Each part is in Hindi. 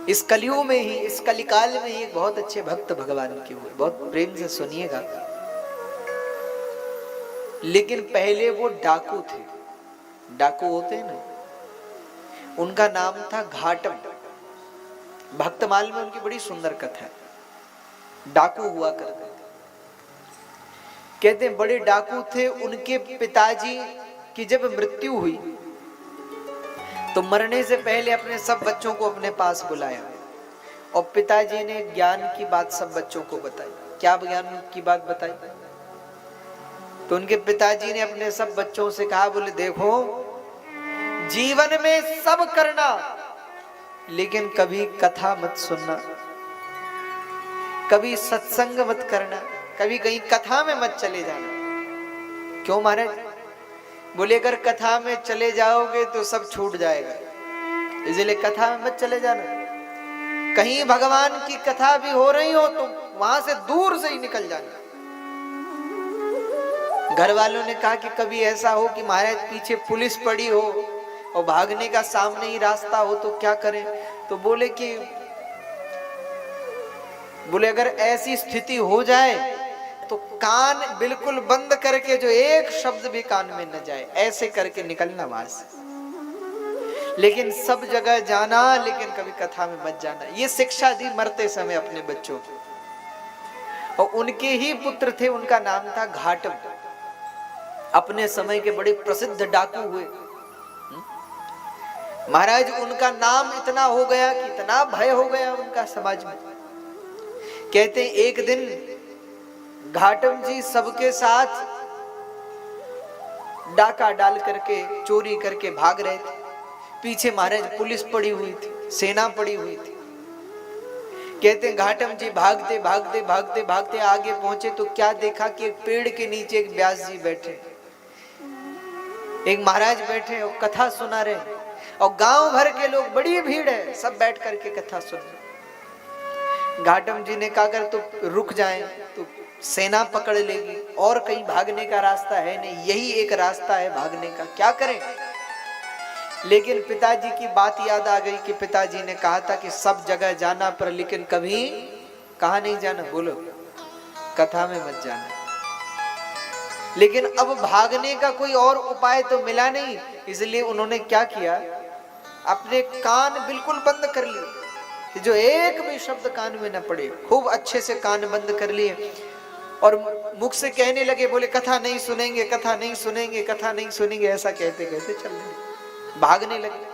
इस कलियुग में ही, इस कलिकाल में ही एक बहुत अच्छे भक्त भगवान के हुए, बहुत प्रेम से सुनिएगा। लेकिन पहले वो डाकू थे, डाकू होते हैं ना, उनका नाम था घाटम। भक्तमाल में उनकी बड़ी सुंदर कथा है। डाकू हुआ करते थे, कहते हैं बड़े डाकू थे। उनके पिताजी की जब मृत्यु हुई तो मरने से पहले अपने सब बच्चों को अपने पास बुलाया और पिताजी ने ज्ञान की बात सब बच्चों को बताई। क्या ज्ञान की बात बताई? तो उनके पिताजी ने अपने सब बच्चों से कहा, बोले देखो, जीवन में सब करना लेकिन कभी कथा मत सुनना, कभी सत्संग मत करना, कभी कहीं कथा में मत चले जाना। क्यों महाराज? बोले अगर कथा में चले जाओगे तो सब छूट जाएगा, इसलिए कथा में मत चले जाना। कहीं भगवान की कथा भी हो रही हो तो वहां से दूर से ही निकल जाना। घर वालों ने कहा कि कभी ऐसा हो कि महाराज पीछे पुलिस पड़ी हो और भागने का सामने ही रास्ता हो तो क्या करें? तो बोले अगर ऐसी स्थिति हो जाए तो कान बिल्कुल बंद करके, जो एक शब्द भी कान में न जाए, ऐसे करके निकलना वहां से। लेकिन सब जगह जाना, लेकिन कभी कथा में मत जाना। ये शिक्षा दी मरते समय अपने बच्चों को। और उनके ही पुत्र थे, उनका नाम था घाटम। अपने समय के बड़े प्रसिद्ध डाकू हुए महाराज। उनका नाम इतना हो गया कि इतना भय हो गया उनका समाज में। कहते हैं एक दिन घाटम जी सबके साथ डाका डाल करके, चोरी करके भाग रहे थे। पीछे महाराज पुलिस पड़ी हुई थी, सेना पड़ी हुई थी। कहते हैं घाटम जी भागते भागते भागते भागते आगे पहुंचे तो क्या देखा कि एक पेड़ के नीचे एक व्यास जी बैठे, एक महाराज बैठे और कथा सुना रहे। और गांव भर के लोग, बड़ी भीड़ है, सब बैठ करके कथा सुन रहे। घाटम जी ने कहा अगर तो रुक जाएं तो सेना पकड़ लेगी और कहीं भागने का रास्ता है नहीं, यही एक रास्ता है भागने का, क्या करें? लेकिन पिताजी की बात याद आ गई कि पिताजी ने कहा था कि सब जगह जाना पर लेकिन कभी कहाँ नहीं जाना? बोलो, कथा में मत जाना। लेकिन अब भागने का कोई और उपाय तो मिला नहीं, इसलिए उन्होंने क्या किया, अपने कान बिल्कुल बंद कर लिए, जो एक भी शब्द कान में न पड़े। खूब अच्छे से कान बंद कर लिए और मुख से कहने लगे, बोले कथा नहीं सुनेंगे, कथा नहीं सुनेंगे, कथा नहीं सुनेंगे। ऐसा कहते कहते चल रहे, भागने लगे।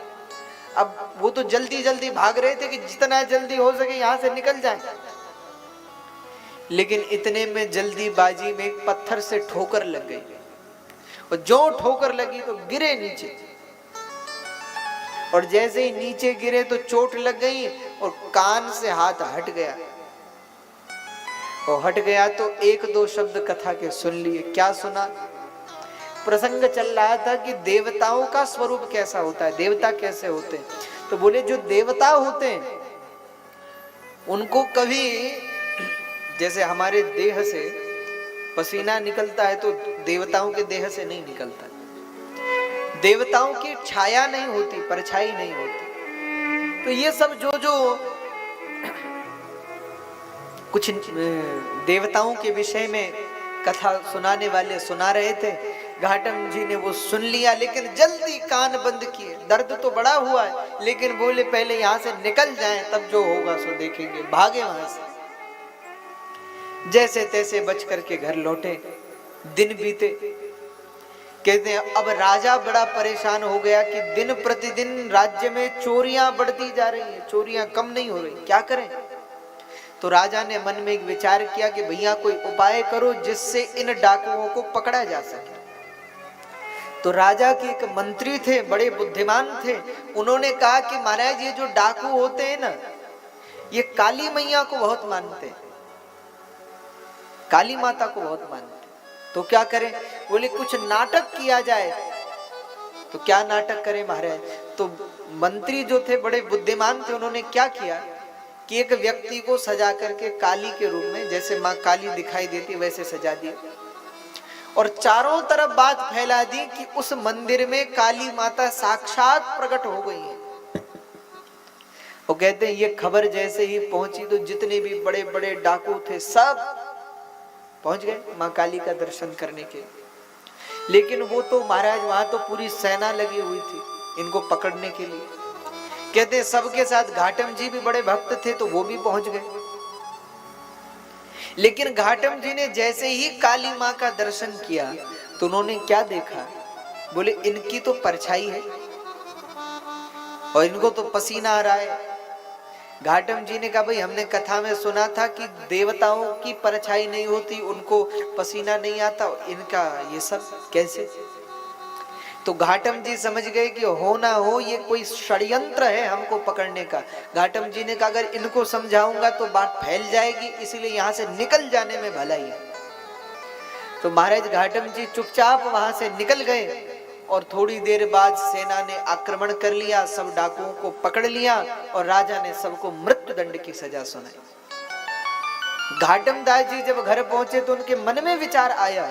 अब वो तो जल्दी जल्दी भाग रहे थे कि जितना जल्दी हो सके यहां से निकल जाए। लेकिन इतने में जल्दीबाजी में एक पत्थर से ठोकर लग गई और जो ठोकर लगी तो गिरे नीचे। और जैसे ही नीचे गिरे तो चोट लग गई और कान से हाथ हट गया। और हट गया तो एक दो शब्द कथा के सुन लिए। क्या सुना? प्रसंग चल रहा था कि देवताओं का स्वरूप कैसा होता है, देवता कैसे होते हैं। तो बोले जो देवता होते हैं उनको कभी, जैसे हमारे देह से पसीना निकलता है तो देवताओं के देह से नहीं निकलता। देवताओं की छाया नहीं होती, परछाई नहीं होती। तो ये सब जो कुछ देवताओं के विषय में कथा सुनाने वाले सुना रहे थे, घाटम जी ने वो सुन लिया, लेकिन जल्दी कान बंद किए। दर्द तो बड़ा हुआ है, लेकिन बोले पहले यहां से निकल जाएं, तब जो होगा सो देखेंगे। भागे वहां से, जैसे तैसे बच करके घर लौटे। दिन बीते। कहते हैं अब राजा बड़ा परेशान हो गया कि दिन प्रतिदिन राज्य में चोरियां बढ़ती जा रही है, चोरियां कम नहीं हो रही, क्या करें? तो राजा ने मन में एक विचार किया कि भैया कोई उपाय करो जिससे इन डाकुओं को पकड़ा जा सके। तो राजा के एक मंत्री थे, बड़े बुद्धिमान थे। उन्होंने कहा कि महाराज ये जो डाकू होते हैं ना, ये काली मैया को बहुत मानते हैं, काली माता को बहुत मानते हैं। तो क्या करें? बोले कुछ नाटक किया जाए। तो क्या नाटक करें महाराज? तो मंत्री जो थे बड़े बुद्धिमान थे, उन्होंने क्या किया कि एक व्यक्ति को सजा करके काली के रूप में, जैसे माँ काली दिखाई देती वैसे सजा दिया और चारों तरफ बात फैला दी कि उस मंदिर में काली माता साक्षात प्रकट हो गई है। वो कहते हैं ये खबर जैसे ही पहुंची तो जितने भी बड़े बड़े डाकू थे सब पहुंच गए मां काली का दर्शन करने के। लेकिन वो तो महाराज वहां तो पूरी सेना लगी हुई थी इनको पकड़ने के लिए। कहते हैं सबके साथ घाटम जी भी बड़े भक्त थे तो वो भी पहुंच गए। लेकिन घाटम जी ने जैसे ही काली मां का दर्शन किया तो उन्होंने क्या देखा, बोले इनकी तो परछाई है और इनको तो पसीना आ रहा है। घाटम जी ने कहा भाई हमने कथा में सुना था कि देवताओं की परछाई नहीं होती, उनको पसीना नहीं आता, इनका ये सब कैसे। तो घाटम जी समझ गए कि हो ना हो ये कोई षड्यंत्र है हमको पकड़ने का। घाटम जी ने कहा अगर इनको समझाऊंगा तो बात फैल जाएगी, इसलिए यहां से निकल जाने में भलाई है। तो महाराज घाटम जी चुपचाप वहां से निकल गए और थोड़ी देर बाद सेना ने आक्रमण कर लिया, सब डाकुओं को पकड़ लिया और राजा ने सबको मृत्यु दंड की सजा सुनाई। घाटम दास जी जब घर पहुंचे तो उनके मन में विचार आया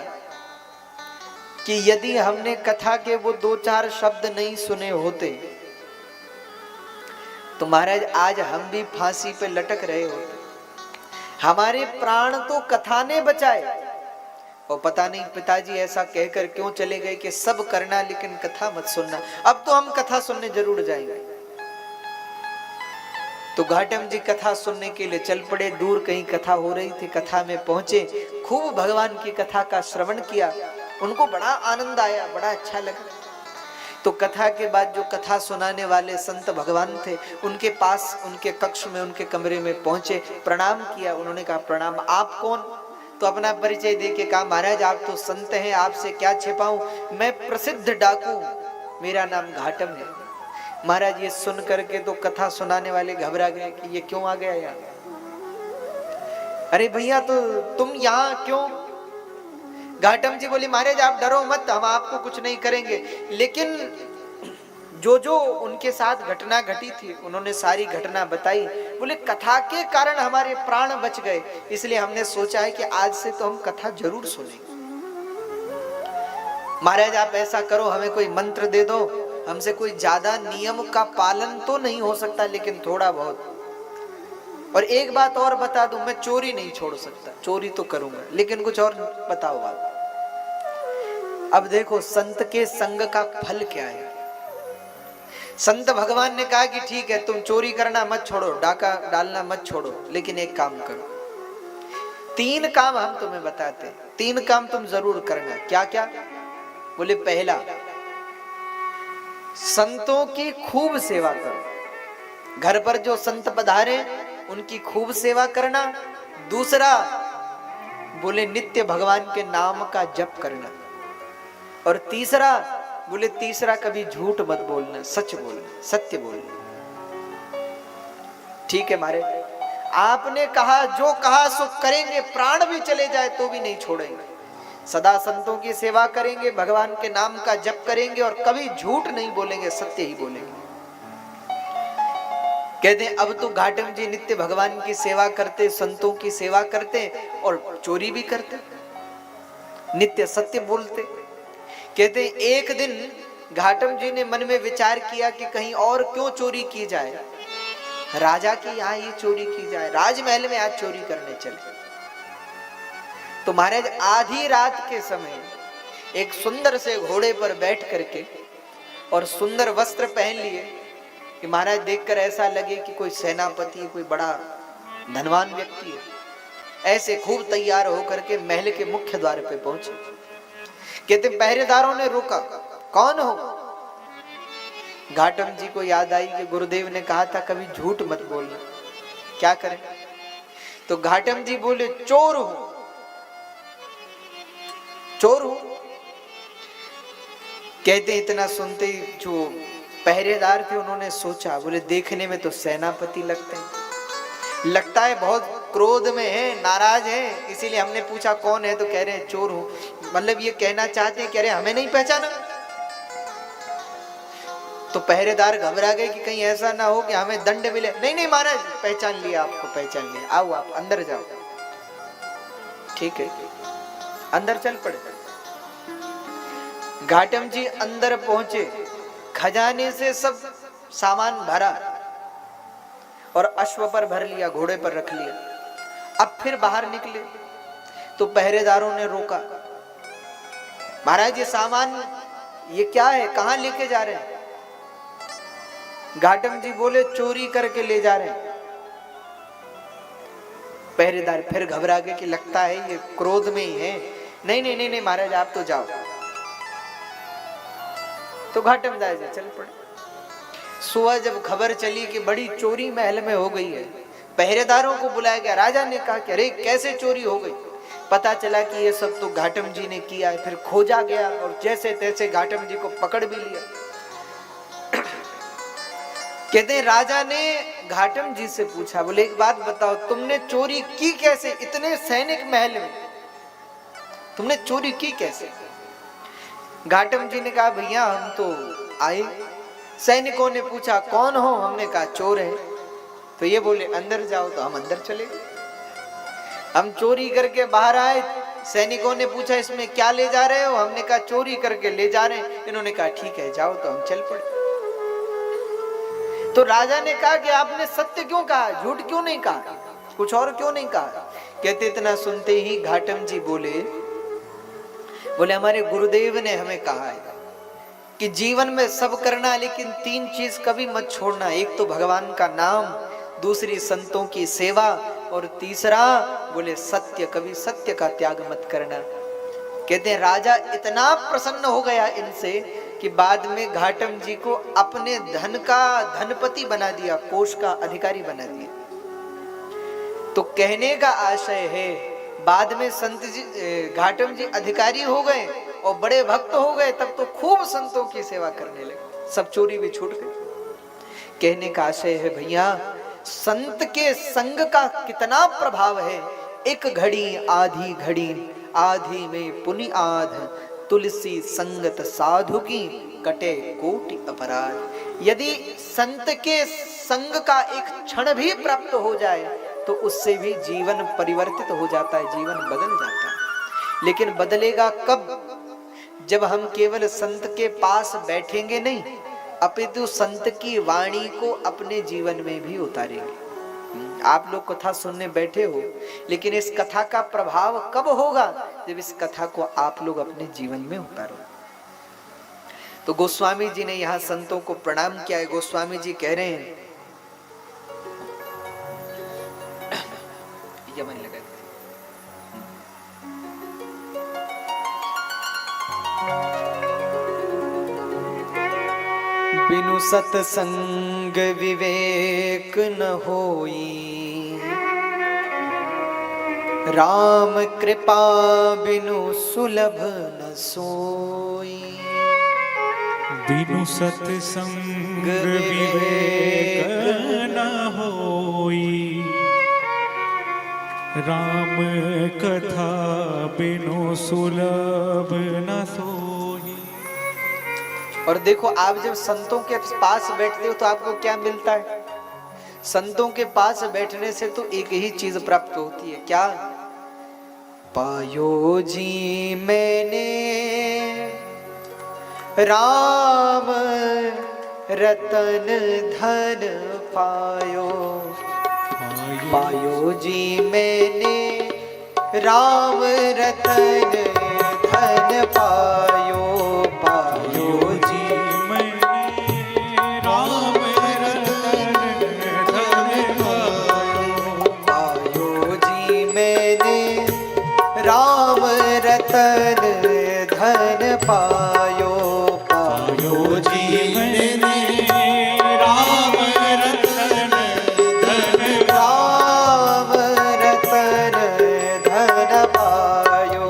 कि यदि हमने कथा के वो 2-4 शब्द नहीं सुने होते तो महाराज आज हम भी फांसी पे लटक रहे होते। हमारे प्राण तो कथा ने बचाए और पता नहीं पिताजी ऐसा कहकर क्यों चले गए कि सब करना लेकिन कथा मत सुनना। अब तो हम कथा सुनने जरूर जाएंगे। तो घाटम जी कथा सुनने के लिए चल पड़े। दूर कहीं कथा हो रही थी, कथा में पहुंचे, खूब भगवान की कथा का श्रवण किया। उनको बड़ा आनंद आया, बड़ा अच्छा लगा। तो कथा के बाद जो कथा सुनाने वाले संत भगवान थे उनके पास, उनके कक्ष में, उनके कमरे में पहुंचे, प्रणाम किया। उन्होंने कहा प्रणाम, आप कौन? तो अपना परिचय देके कहा महाराज आप तो संत हैं, आपसे क्या छिपाऊं, मैं प्रसिद्ध डाकू, मेरा नाम घाटम है। महाराज ये सुन करके तो कथा सुनाने वाले घबरा गए कि ये क्यों आ गया यहाँ। अरे भैया तो तुम यहाँ क्यों? घाटम जी बोले महाराज आप डरो मत, हम आपको कुछ नहीं करेंगे। लेकिन जो जो उनके साथ घटना घटी थी उन्होंने सारी घटना बताई। बोले कथा के कारण हमारे प्राण बच गए, इसलिए हमने सोचा है कि आज से तो हम कथा जरूर सुनेंगे। महाराज आप ऐसा करो, हमें कोई मंत्र दे दो, हमसे कोई ज्यादा नियम का पालन तो नहीं हो सकता लेकिन थोड़ा बहुत। और एक बात और बता दूं, मैं चोरी नहीं छोड़ सकता, चोरी तो करूंगा लेकिन कुछ और बताओ बात। अब देखो संत के संग का फल क्या है। संत भगवान ने कहा कि ठीक है तुम चोरी करना मत छोड़ो, डाका डालना मत छोड़ो, लेकिन एक काम करो, 3 काम हम तुम्हें बताते हैं, 3 काम तुम जरूर करना। क्या क्या? बोले पहला, संतों की खूब सेवा करो, घर पर जो संत पधारे उनकी खूब सेवा करना। दूसरा बोले नित्य भगवान के नाम का जप करना। और तीसरा बोले तीसरा कभी झूठ मत बोलना, सच बोलना, सत्य बोलना। ठीक है मारे, आपने कहा जो कहा सो करेंगे, प्राण भी चले जाए तो भी नहीं छोड़ेंगे। सदा संतों की सेवा करेंगे, भगवान के नाम का जप करेंगे और कभी झूठ नहीं बोलेंगे, सत्य ही बोलेंगे। कहते हैं अब तो घाटम जी नित्य भगवान की सेवा करते, संतों की सेवा करते और चोरी भी करते, नित्य सत्य बोलते। कहते हैं एक दिन घाटम जी ने मन में विचार किया कि कहीं और क्यों चोरी की जाए, राजा के यहाँ ये चोरी की जाए, राजमहल में आज चोरी करने चले। तो महाराज आधी रात के समय एक सुंदर से घोड़े पर बैठ करके और सुंदर वस्त्र पहन लिए कि महाराज देखकर ऐसा लगे कि कोई सेनापति, कोई बड़ा धनवान व्यक्ति है। ऐसे खूब तैयार होकर के महल के मुख्य द्वार पे पहुंचे। कहते पहरेदारों ने रोका, कौन हो? घाटम जी को याद आई कि गुरुदेव ने कहा था कभी झूठ मत बोलना, क्या करें? तो घाटम जी बोले चोर हूं, चोर हूं। कहते इतना सुनते ही जो पहरेदार थे उन्होंने सोचा, बोले देखने में तो सेनापति लगते हैं, लगता है बहुत क्रोध में है, नाराज है, इसीलिए हमने पूछा कौन है तो कह रहे हैं चोर हूं। मतलब ये कहना चाहते हैं, कह रहे हमें नहीं पहचाना। तो पहरेदार घबरा गए कि कहीं ऐसा ना हो कि हमें दंड मिले। नहीं नहीं महाराज पहचान लिया, आपको पहचान लिया, आओ आप अंदर जाओ। ठीक है, अंदर चल पड़े। घाटम जी अंदर पहुंचे, खजाने से सब सामान भरा, और अश्व पर भर लिया, घोड़े पर रख लिया। अब फिर बाहर निकले तो पहरेदारों ने रोका, महाराज ये सामान ये क्या है, कहां लेके जा रहे हैं? घाटम जी बोले चोरी करके ले जा रहे हैं। पहरेदार फिर घबरा गए कि लगता है ये क्रोध में ही है। नहीं नहीं नहीं नहीं महाराज आप तो जाओ। तो घाटम दास चल पड़े। सुबह जब खबर चली कि बड़ी चोरी महल में हो गई है, पहरेदारों को बुलाया गया। राजा ने कहा कि अरे कैसे चोरी हो गई? पता चला कि ये सब तो घाटम जी ने किया है। फिर खोजा गया और जैसे तैसे घाटम जी को पकड़ भी लिया। कहते हैं राजा ने घाटम जी से पूछा, बोले एक बात बताओ, तुमने चोरी की कैसे? इतने सैनिक महल में तुमने चोरी की कैसे? घाटम जी ने कहा भैया हम तो आए, सैनिकों ने पूछा कौन हो, हमने कहा चोर है। तो ये बोले अंदर जाओ, तो हम अंदर चले गए। हम चोरी करके बाहर आए, सैनिकों ने पूछा इसमें क्या ले जा रहे हो, हमने कहा चोरी करके ले जा रहे हैं। इन्होंने कहा ठीक है जाओ, तो हम चल पड़े। तो राजा ने कहा कि आपने सत्य क्यों कहा, झूठ क्यों नहीं कहा, कुछ और क्यों नहीं कहा? कहते इतना सुनते ही घाटम जी बोले हमारे गुरुदेव ने हमें कहा है कि जीवन में सब करना, लेकिन 3 चीज कभी मत छोड़ना। एक तो भगवान का नाम, दूसरी संतों की सेवा, और तीसरा बोले सत्य, कभी सत्य का त्याग मत करना। कहते हैं राजा इतना प्रसन्न हो गया इनसे कि बाद में घाटम जी को अपने धन का धनपति बना दिया, कोष का अधिकारी बना दिया। तो कहने का आशय है बाद में संत जी घाटम जी अधिकारी हो गए और बड़े भक्त हो गए, तब तो खूब संतों की सेवा करने लगे, सब चोरी भी छूट गई। कहने का आशय है भैया संत के संग का कितना प्रभाव है। एक घड़ी आधी घड़ी, आधी में पुनि आध, तुलसी संगत साधु की कटे कोटि अपराध। यदि संत के संग का एक क्षण भी प्राप्त हो जाए तो उससे भी जीवन परिवर्तित हो जाता है, जीवन बदल जाता है। लेकिन बदलेगा कब? जब हम केवल संत के पास बैठेंगे नहीं, अपितु संत की वाणी को अपने जीवन में भी उतारेंगे। आप लोग कथा सुनने बैठे हो, लेकिन इस कथा का प्रभाव कब होगा? जब इस कथा को आप लोग अपने जीवन में उतारो। तो गोस्वामी जी ने यहाँ संतों को प्रणाम किया है। गोस्वामी जी कह रहे हैं, यमन लगा बिनु सत्संग विवेक न होई, राम कृपा बिनु सुलभ न सोई। बिनु सत्संग विवेक न होई, राम कथा बिनु सुलभ न सोई। और देखो आप जब संतों के पास बैठते हो तो आपको क्या मिलता है? संतों के पास बैठने से तो एक ही चीज प्राप्त होती है, क्या? पायो जी मैंने राम रतन धन पायो, पायो जी मैंने राम रतन धन पायो, पायो जी मैंने राम रतन धन पायो, पायो जी मैंने राम रतन धन पायो, पायो जी मैंने राम रतन धन, राम रतन धन पायो।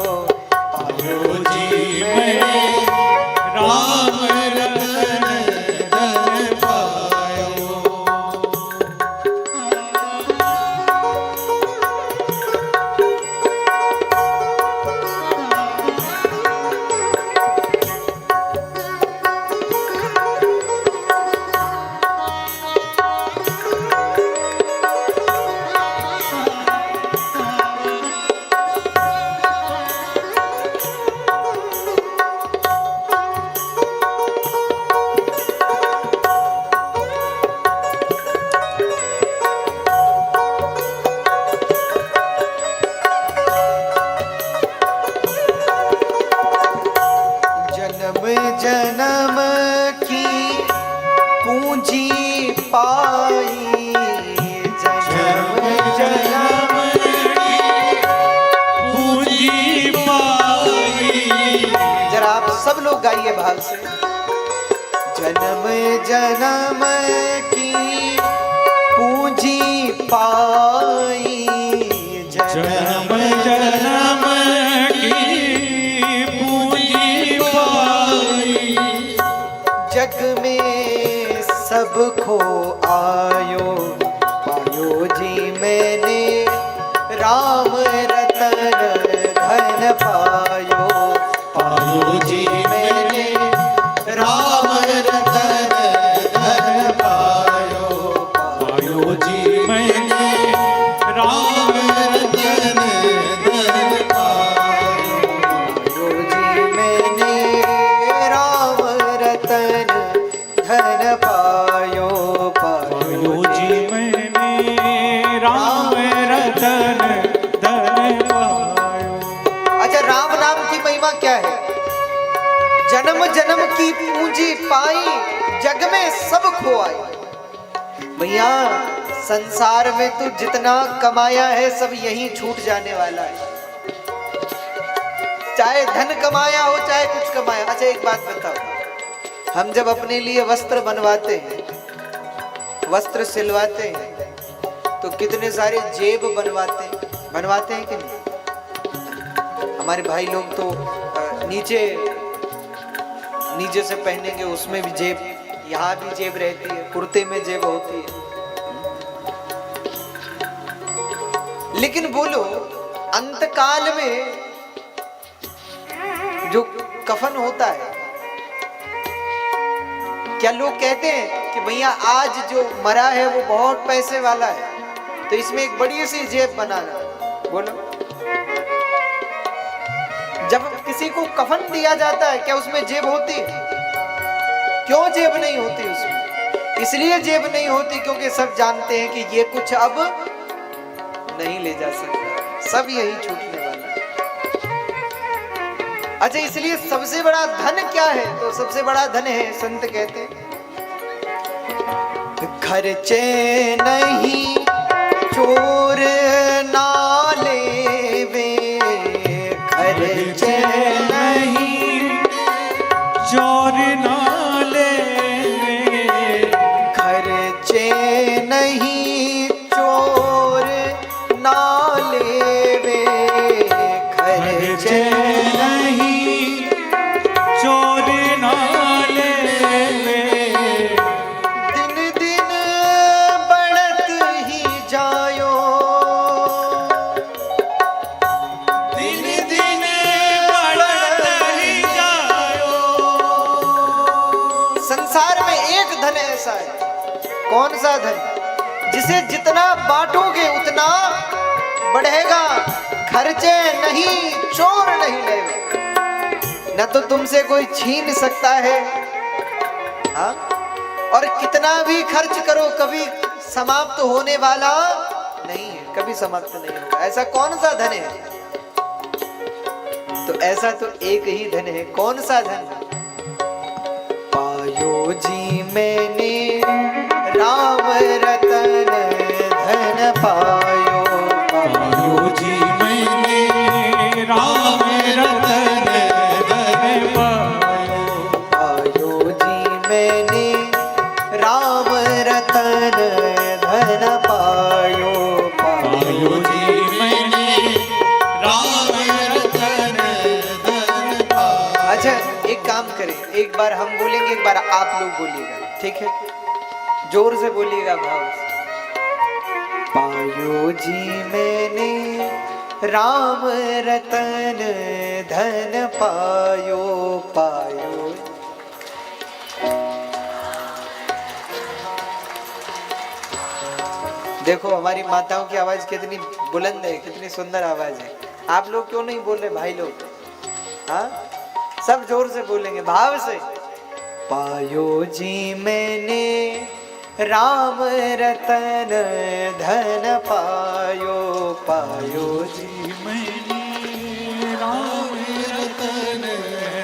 गाइए भाव से। जन्म जन्म की पूंजी पाई, जन्म जन्म की पूंजी पाई, जग में सब खो आयो पायो जी मैंने राम रतन धन पायो, पायो जी मैंने राम रतन धन पायो, पायो जी मैंने राम रतन धन पायो, पायो जी मैंने राम रतन धन पायो, पायो जी मैंने राम रतन धन पायो। अच्छा, राम नाम की महिमा क्या है? जन्म जन्म की पूंजी पाई, जग में सब खो आई। भैया संसार में तू जितना कमाया है सब यहीं छूट जाने वाला है, चाहे धन कमाया हो चाहे कुछ कमाया। अच्छा एक बात बताओ, हम जब अपने लिए वस्त्र बनवाते हैं, वस्त्र सिलवाते हैं, तो कितने सारे जेब बनवाते हैं कि नहीं? हमारे भाई लोग तो नीचे से पहनेंगे, उसमें भी जेब, यहाँ भी जेब रहती है, कुर्ते में जेब होती है। लेकिन बोलो अंतकाल में जो कफन होता है, क्या लोग कहते हैं कि भैया आज जो मरा है वो बहुत पैसे वाला है, तो इसमें एक बड़ी सी जेब बनाना? बोलो, जब किसी को कफन दिया जाता है क्या उसमें जेब होती है? क्यों जेब नहीं होती उसमें? इसलिए जेब नहीं होती क्योंकि सब जानते हैं कि ये कुछ अब नहीं ले जा सकता, सब यही छूटने वाला है। अच्छा, इसलिए सबसे बड़ा धन क्या है? तो सबसे बड़ा धन है, संत कहते हैं, खर्चे नहीं चोर ना लेवे, खर्चे नहीं चोर ना लेवे, खर्चे नहीं चोर ना लेवे, खर्चे नहीं चोर ना लेवे, दिन दिन बढ़त ही जायो, दिन दिन बढ़त ही जायो। संसार में एक धन ऐसा है, कौन सा धन? जिसे जितना बांटोगे उतना बढ़ेगा, खर्चे नहीं चोर नहीं लेवे। न तो तुमसे कोई छीन सकता है, हाँ? और कितना भी खर्च करो कभी समाप्त होने वाला नहीं है, कभी समाप्त नहीं होगा। ऐसा कौन सा धन है? तो ऐसा तो एक ही धन है। कौन सा धन? पायो जी मैंने राम रतन धन पायो, पायो जी मैंने राम रतन धन पायो, पायो जी मैंने राम रतन धन पायो, पायो जी मैंने राम रतन धन पायो। अच्छा एक काम करें, एक बार हम बोलेंगे, एक बार आप लोग बोलिएगा, ठीक है? जोर से बोलिएगा, भाव से। पायो जी मैंने राम रतन धन पायो, पायो। देखो हमारी माताओं की आवाज कितनी बुलंद है, कितनी सुंदर आवाज है। आप लोग क्यों नहीं बोल रहे भाई लोग? हाँ, सब जोर से बोलेंगे, भाव से। पायो जी मैंने राम रतन धन पायो, पायो जी मैंने राम रतन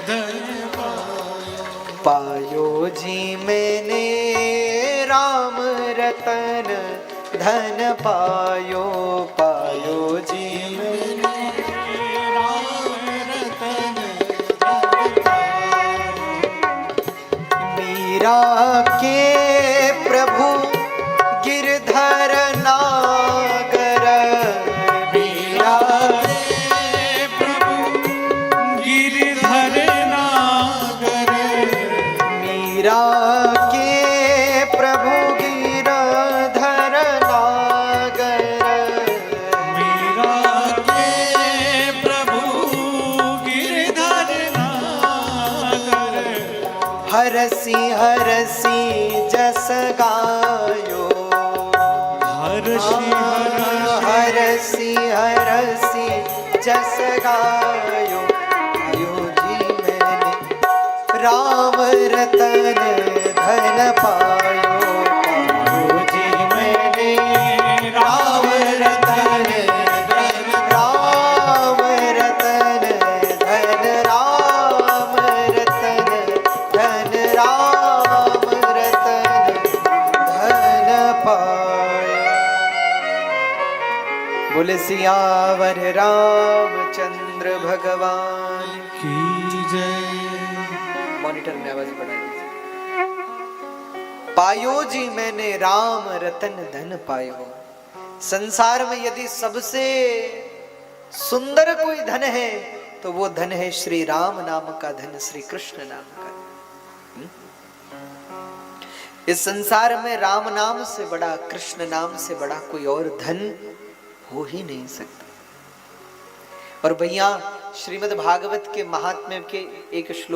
धन पायो, पायो जी मैंने राम रतन धन पायो, पायो जी मैंने राम रतन धन पायो। के प्रभु गिरधर नागर, मीरा के प्रभु गिरधर नागर, मीरा के प्रभु गिरधर नागर, मीरा के प्रभु गिरधर नागर, हरसी हरसी जस गायो, हर्षि हरसी हरसी जस गायो, आयो जी मैंने राम रतन धन पायो, आयो जी मैंने राम रतन धन, राम रतन धन, राम रतन धन, राम रतन धन पायो। बोले सियावर रामचंद्र भगवान की जय। मॉनिटर में आवाज बढ़ा दीजिए। पायो जी मैंने राम रतन धन पायो। संसार में यदि सबसे सुंदर कोई धन है तो वो धन है श्री राम नाम का धन, श्री कृष्ण नाम का। इस संसार में राम नाम से बड़ा, कृष्ण नाम से बड़ा कोई और धन हो ही नहीं सकता। और भैया श्रीमद् भागवत के महात्म्य के एक श्लोक